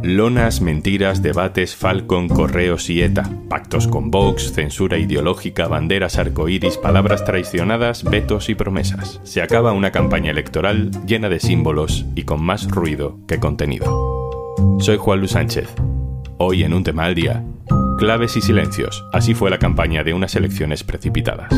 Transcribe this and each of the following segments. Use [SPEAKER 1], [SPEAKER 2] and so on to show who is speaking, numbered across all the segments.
[SPEAKER 1] Lonas, mentiras, debates, Falcon, correos y ETA, pactos con Vox, censura ideológica, banderas arcoíris, palabras traicionadas, vetos y promesas. Se acaba una campaña electoral llena de símbolos y con más ruido que contenido. Soy Juan Luis Sánchez. Hoy en Un Tema al Día, claves y silencios. Así fue la campaña de unas elecciones precipitadas.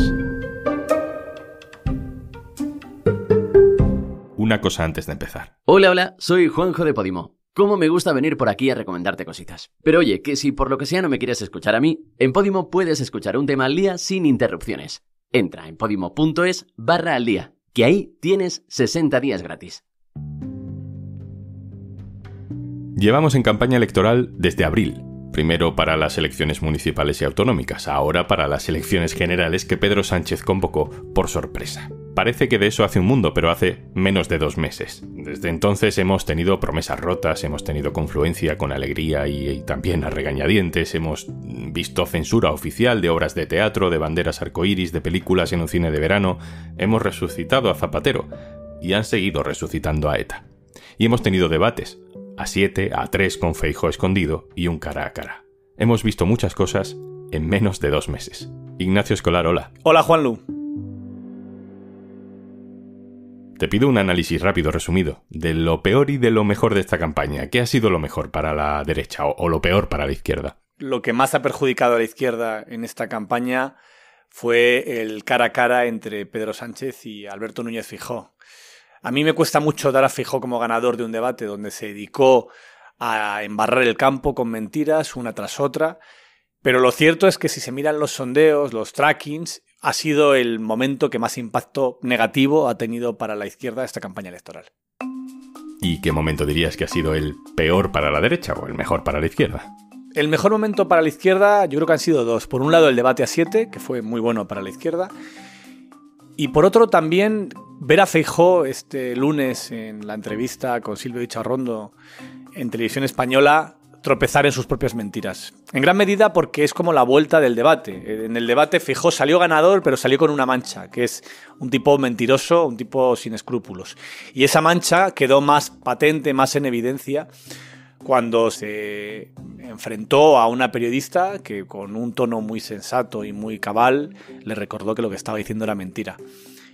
[SPEAKER 1] Una cosa antes de empezar.
[SPEAKER 2] Hola, soy Juanjo de Podimo. Cómo me gusta venir por aquí a recomendarte cositas. Pero oye, que si por lo que sea no me quieres escuchar a mí, en Podimo puedes escuchar Un Tema al Día sin interrupciones. Entra en podimo.es/al día, que ahí tienes 60 días gratis.
[SPEAKER 1] Llevamos en campaña electoral desde abril. Primero para las elecciones municipales y autonómicas, ahora para las elecciones generales que Pedro Sánchez convocó por sorpresa. Parece que de eso hace un mundo, pero hace menos de 2 meses. Desde entonces hemos tenido promesas rotas, hemos tenido confluencia con alegría y también a regañadientes, hemos visto censura oficial de obras de teatro, de banderas arcoíris, de películas en un cine de verano, hemos resucitado a Zapatero y han seguido resucitando a ETA. Y hemos tenido debates, a 7, a 3 con Feijóo escondido y un cara a cara. Hemos visto muchas cosas en menos de 2 meses. Ignacio Escolar, hola.
[SPEAKER 3] Hola, Juanlu.
[SPEAKER 1] Te pido un análisis rápido, resumido, de lo peor y de lo mejor de esta campaña. ¿Qué ha sido lo mejor para la derecha o lo peor para la izquierda?
[SPEAKER 3] Lo que más ha perjudicado a la izquierda en esta campaña fue el cara a cara entre Pedro Sánchez y Alberto Núñez Feijóo. A mí me cuesta mucho dar a Feijóo como ganador de un debate donde se dedicó a embarrar el campo con mentiras una tras otra, pero lo cierto es que si se miran los sondeos, los trackings, ha sido el momento que más impacto negativo ha tenido para la izquierda esta campaña electoral.
[SPEAKER 1] ¿Y qué momento dirías que ha sido el peor para la derecha o el mejor para la izquierda?
[SPEAKER 3] El mejor momento para la izquierda yo creo que han sido 2. Por un lado el debate a 7, que fue muy bueno para la izquierda, y por otro también ver a Feijóo este lunes en la entrevista con Silvio Icharrondo en Televisión Española tropezar en sus propias mentiras. En gran medida porque es como la vuelta del debate. En el debate Feijóo salió ganador, pero salió con una mancha, que es un tipo mentiroso, un tipo sin escrúpulos. Y esa mancha quedó más patente, más en evidencia, cuando se enfrentó a una periodista que con un tono muy sensato y muy cabal le recordó que lo que estaba diciendo era mentira.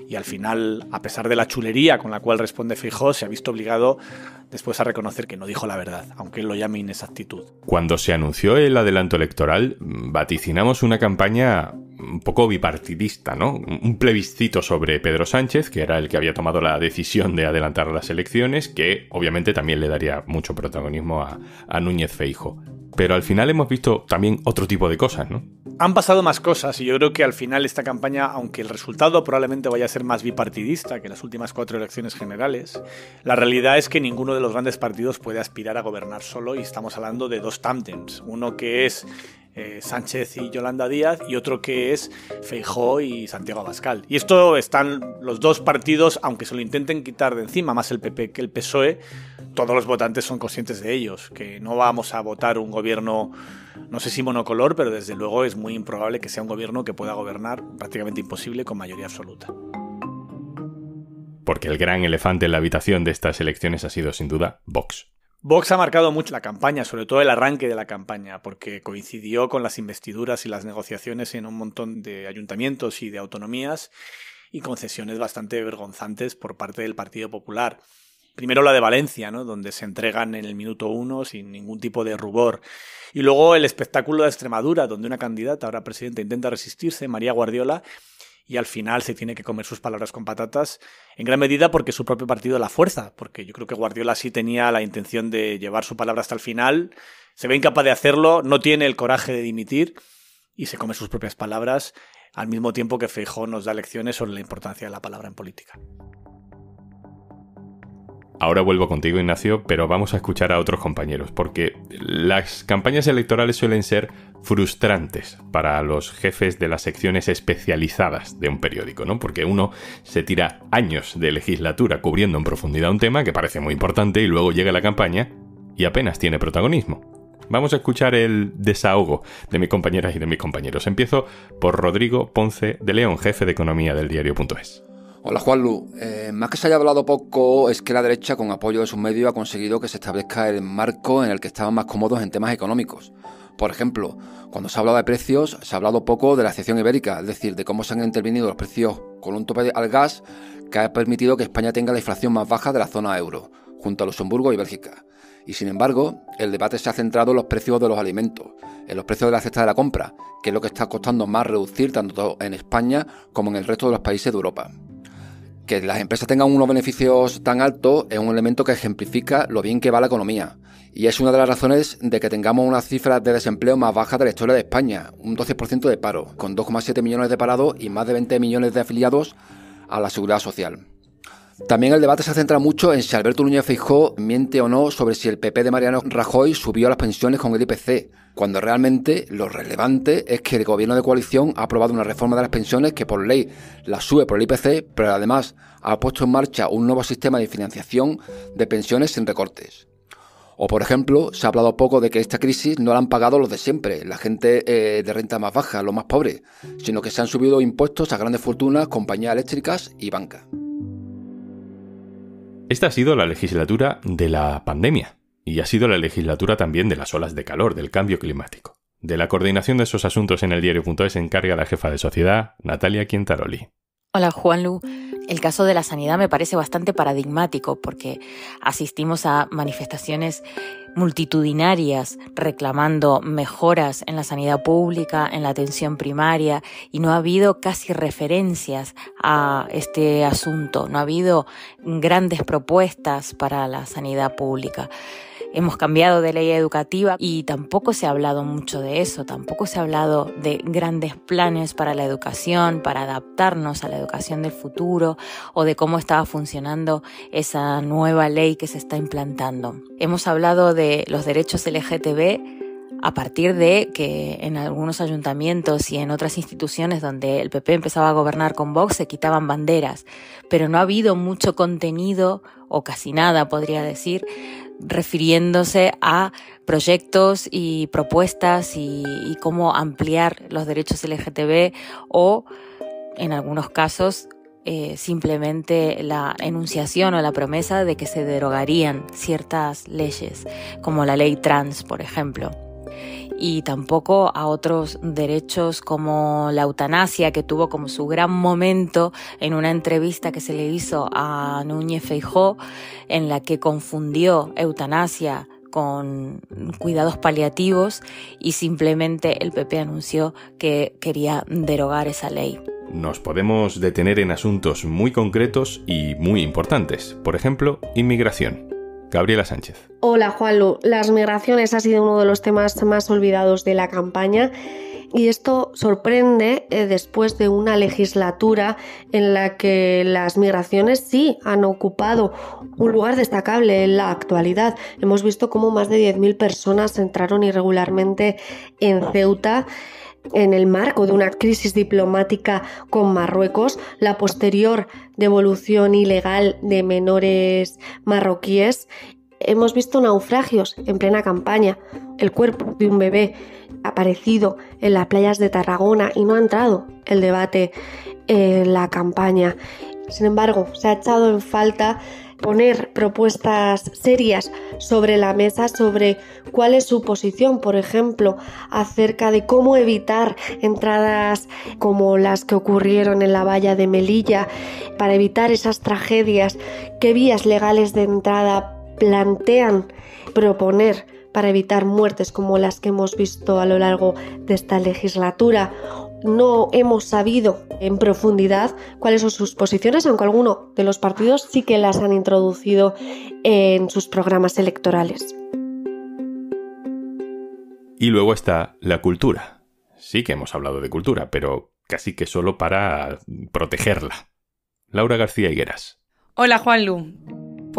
[SPEAKER 3] Y al final, a pesar de la chulería con la cual responde Feijóo, se ha visto obligado después a reconocer que no dijo la verdad, aunque él lo llame inexactitud.
[SPEAKER 1] Cuando se anunció el adelanto electoral, vaticinamos una campaña un poco bipartidista, ¿no? Un plebiscito sobre Pedro Sánchez, que era el que había tomado la decisión de adelantar las elecciones, que obviamente también le daría mucho protagonismo a Núñez Feijóo. Pero al final hemos visto también otro tipo de cosas, ¿no?
[SPEAKER 3] Han pasado más cosas y yo creo que al final esta campaña, aunque el resultado probablemente vaya a ser más bipartidista que las últimas 4 elecciones generales, la realidad es que ninguno de los grandes partidos puede aspirar a gobernar solo y estamos hablando de 2 tándems. Uno que es Sánchez y Yolanda Díaz y otro que es Feijóo y Santiago Abascal. Y esto están los 2 partidos, aunque se lo intenten quitar de encima, más el PP que el PSOE, todos los votantes son conscientes de ellos, que no vamos a votar un gobierno, no sé si monocolor, pero desde luego es muy improbable que sea un gobierno que pueda gobernar, prácticamente imposible, con mayoría absoluta.
[SPEAKER 1] Porque el gran elefante en la habitación de estas elecciones ha sido, sin duda, Vox.
[SPEAKER 3] Vox ha marcado mucho la campaña, sobre todo el arranque de la campaña, porque coincidió con las investiduras y las negociaciones en un montón de ayuntamientos y de autonomías y concesiones bastante vergonzantes por parte del Partido Popular. Primero la de Valencia, ¿no?, donde se entregan en el minuto 1 sin ningún tipo de rubor. Y luego el espectáculo de Extremadura, donde una candidata, ahora presidenta, intenta resistirse, María Guardiola, y al final se tiene que comer sus palabras con patatas, en gran medida porque su propio partido la fuerza, porque yo creo que Guardiola sí tenía la intención de llevar su palabra hasta el final, se ve incapaz de hacerlo, no tiene el coraje de dimitir y se come sus propias palabras, al mismo tiempo que Feijóo nos da lecciones sobre la importancia de la palabra en política.
[SPEAKER 1] Ahora vuelvo contigo, Ignacio, pero vamos a escuchar a otros compañeros, porque las campañas electorales suelen ser frustrantes para los jefes de las secciones especializadas de un periódico, ¿no? Porque uno se tira años de legislatura cubriendo en profundidad un tema que parece muy importante y luego llega la campaña y apenas tiene protagonismo. Vamos a escuchar el desahogo de mis compañeras y de mis compañeros. Empiezo por Rodrigo Ponce de León, jefe de economía del diario.es.
[SPEAKER 4] Hola Juanlu, más que se haya hablado poco es que la derecha con apoyo de sus medios ha conseguido que se establezca el marco en el que estaban más cómodos en temas económicos. Por ejemplo, cuando se ha hablado de precios, se ha hablado poco de la excepción ibérica, es decir, de cómo se han intervenido los precios con un tope al gas que ha permitido que España tenga la inflación más baja de la zona euro, junto a Luxemburgo y Bélgica. Y sin embargo, el debate se ha centrado en los precios de los alimentos, en los precios de la cesta de la compra, que es lo que está costando más reducir tanto en España como en el resto de los países de Europa. Que las empresas tengan unos beneficios tan altos es un elemento que ejemplifica lo bien que va la economía. Y es una de las razones de que tengamos unas cifras de desempleo más bajas de la historia de España, un 12% de paro, con 2,7 millones de parados y más de 20 millones de afiliados a la Seguridad Social. También el debate se centra mucho en si Alberto Núñez Feijóo miente o no sobre si el PP de Mariano Rajoy subió las pensiones con el IPC, cuando realmente lo relevante es que el gobierno de coalición ha aprobado una reforma de las pensiones que por ley las sube por el IPC, pero además ha puesto en marcha un nuevo sistema de financiación de pensiones sin recortes. O por ejemplo, se ha hablado poco de que esta crisis no la han pagado los de siempre, la gente de renta más baja, los más pobres, sino que se han subido impuestos a grandes fortunas, compañías eléctricas y bancas.
[SPEAKER 1] Esta ha sido la legislatura de la pandemia y ha sido la legislatura también de las olas de calor, del cambio climático. De la coordinación de esos asuntos en eldiario.es se encarga la jefa de sociedad, Natalia Quintaroli.
[SPEAKER 5] Hola Juanlu, el caso de la sanidad me parece bastante paradigmático porque asistimos a manifestaciones multitudinarias reclamando mejoras en la sanidad pública, en la atención primaria, y no ha habido casi referencias a este asunto, no ha habido grandes propuestas para la sanidad pública. Hemos cambiado de ley educativa y tampoco se ha hablado mucho de eso, tampoco se ha hablado de grandes planes para la educación, para adaptarnos a la educación del futuro o de cómo estaba funcionando esa nueva ley que se está implantando. Hemos hablado de los derechos LGTB a partir de que en algunos ayuntamientos y en otras instituciones donde el PP empezaba a gobernar con Vox se quitaban banderas, pero no ha habido mucho contenido, o casi nada podría decir, refiriéndose a proyectos y propuestas y cómo ampliar los derechos LGTB o, en algunos casos, simplemente la enunciación o la promesa de que se derogarían ciertas leyes, como la ley trans, por ejemplo. Y tampoco a otros derechos como la eutanasia, que tuvo como su gran momento en una entrevista que se le hizo a Núñez Feijóo, en la que confundió eutanasia con cuidados paliativos y simplemente el PP anunció que quería derogar esa ley.
[SPEAKER 1] Nos podemos detener en asuntos muy concretos y muy importantes, por ejemplo, inmigración. Gabriela Sánchez.
[SPEAKER 6] Hola Juanlu, las migraciones ha sido uno de los temas más olvidados de la campaña y esto sorprende después de una legislatura en la que las migraciones sí han ocupado un lugar destacable en la actualidad. Hemos visto cómo más de 10.000 personas entraron irregularmente en Ceuta en el marco de una crisis diplomática con Marruecos, la posterior devolución ilegal de menores marroquíes. Hemos visto naufragios en plena campaña, el cuerpo de un bebé aparecido en las playas de Tarragona y no ha entrado el debate en la campaña. Sin embargo, se ha echado en falta poner propuestas serias sobre la mesa sobre cuál es su posición, por ejemplo, acerca de cómo evitar entradas como las que ocurrieron en la valla de Melilla, para evitar esas tragedias, qué vías legales de entrada plantean proponer para evitar muertes como las que hemos visto a lo largo de esta legislatura. No hemos sabido en profundidad cuáles son sus posiciones, aunque algunos de los partidos sí que las han introducido en sus programas electorales.
[SPEAKER 1] Y luego está la cultura. Sí que hemos hablado de cultura, pero casi que solo para protegerla. Laura García Higueras.
[SPEAKER 7] Hola Juanlu.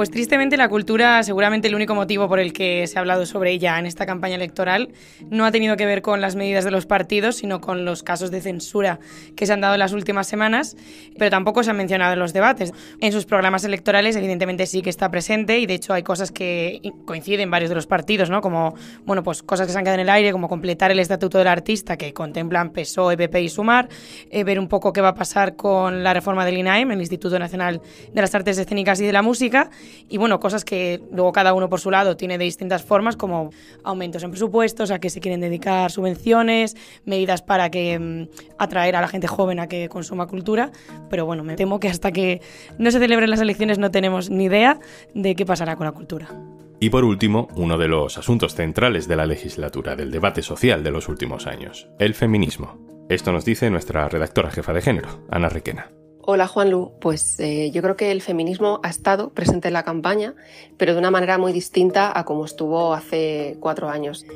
[SPEAKER 7] Pues tristemente la cultura, seguramente el único motivo por el que se ha hablado sobre ella en esta campaña electoral, no ha tenido que ver con las medidas de los partidos, sino con los casos de censura que se han dado en las últimas semanas, pero tampoco se han mencionado en los debates. En sus programas electorales evidentemente sí que está presente y de hecho hay cosas que coinciden en varios de los partidos, ¿no? Como, bueno, pues cosas que se han quedado en el aire, como completar el estatuto del artista que contemplan PSOE, PP y Sumar, ver un poco qué va a pasar con la reforma del INAEM, el Instituto Nacional de las Artes Escénicas y de la Música, y bueno, cosas que luego cada uno por su lado tiene de distintas formas, como aumentos en presupuestos, a qué se quieren dedicar subvenciones, medidas para que atraer a la gente joven a que consuma cultura, pero bueno, me temo que hasta que no se celebren las elecciones no tenemos ni idea de qué pasará con la cultura.
[SPEAKER 1] Y por último, uno de los asuntos centrales de la legislatura, del debate social de los últimos años, el feminismo. Esto nos dice nuestra redactora jefa de género, Ana Requena.
[SPEAKER 8] Hola Juanlu, pues yo creo que el feminismo ha estado presente en la campaña, pero de una manera muy distinta a como estuvo hace 4 años.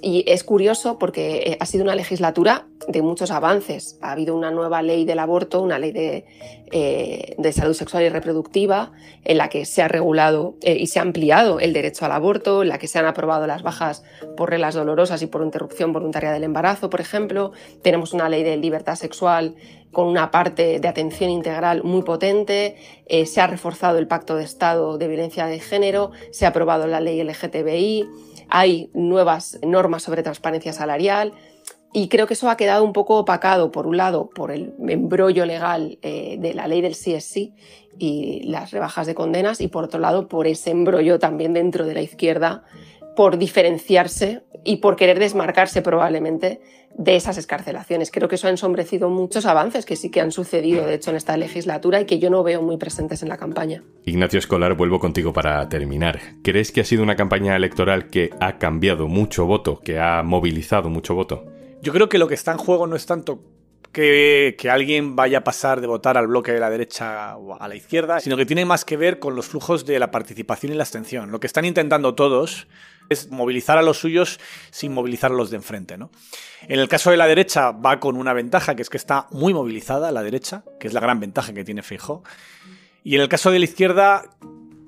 [SPEAKER 8] Y es curioso porque ha sido una legislatura de muchos avances. Ha habido una nueva ley del aborto, una ley de salud sexual y reproductiva, en la que se ha regulado y se ha ampliado el derecho al aborto, en la que se han aprobado las bajas por reglas dolorosas y por interrupción voluntaria del embarazo, por ejemplo. Tenemos una ley de libertad sexual con una parte de atención integral muy potente, se ha reforzado el Pacto de Estado de Violencia de Género, se ha aprobado la ley LGTBI, hay nuevas normas sobre transparencia salarial y creo que eso ha quedado un poco opacado, por un lado, por el embrollo legal de la ley del sí es sí y las rebajas de condenas y por otro lado por ese embrollo también dentro de la izquierda por diferenciarse y por querer desmarcarse probablemente de esas excarcelaciones. Creo que eso ha ensombrecido muchos avances que sí que han sucedido, de hecho, en esta legislatura y que yo no veo muy presentes en la campaña.
[SPEAKER 1] Ignacio Escolar, vuelvo contigo para terminar. ¿Crees que ha sido una campaña electoral que ha cambiado mucho voto, que ha movilizado mucho voto?
[SPEAKER 3] Yo creo que lo que está en juego no es tanto que alguien vaya a pasar de votar al bloque de la derecha o a la izquierda, sino que tiene más que ver con los flujos de la participación y la abstención. Lo que están intentando todos es movilizar a los suyos sin movilizar a los de enfrente, ¿no? En el caso de la derecha va con una ventaja, que es que está muy movilizada la derecha, que es la gran ventaja que tiene Feijóo. Y en el caso de la izquierda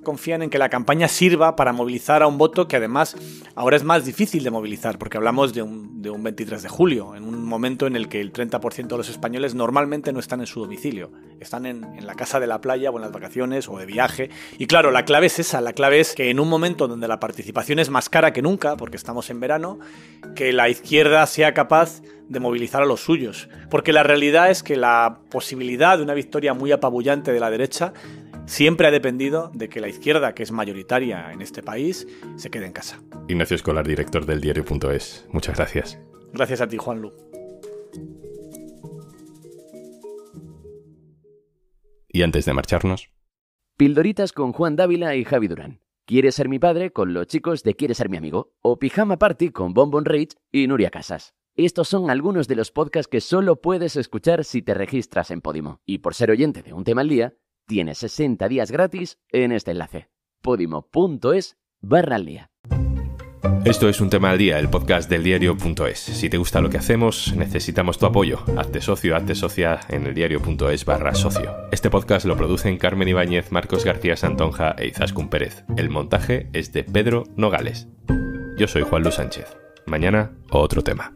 [SPEAKER 3] confían en que la campaña sirva para movilizar a un voto que además ahora es más difícil de movilizar, porque hablamos de un 23 de julio, en un momento en el que el 30% de los españoles normalmente no están en su domicilio, están en la casa de la playa o en las vacaciones o de viaje. Y claro, la clave es esa, la clave es que en un momento donde la participación es más cara que nunca, porque estamos en verano, que la izquierda sea capaz de movilizar a los suyos, porque la realidad es que la posibilidad de una victoria muy apabullante de la derecha siempre ha dependido de que la izquierda, que es mayoritaria en este país, se quede en casa.
[SPEAKER 1] Ignacio Escolar, director del diario.es. Muchas gracias.
[SPEAKER 3] Gracias a ti, Juanlu.
[SPEAKER 1] Y antes de marcharnos...
[SPEAKER 2] Pildoritas con Juan Dávila y Javi Durán. ¿Quieres ser mi padre? Con los chicos de ¿Quieres ser mi amigo? O Pijama Party con Bonbon Rage y Nuria Casas. Estos son algunos de los podcasts que solo puedes escuchar si te registras en Podimo. Y por ser oyente de Un Tema al Día, tienes 60 días gratis en este enlace. podimo.es/aldía.
[SPEAKER 1] Esto es Un Tema al Día, el podcast del diario.es. Si te gusta lo que hacemos, necesitamos tu apoyo. Hazte socio, hazte socia en el diario.es/socio. Este podcast lo producen Carmen Ibáñez, Marcos García Santonja e Izaskun Pérez. El montaje es de Pedro Nogales. Yo soy Juanlu Sánchez. Mañana, otro tema.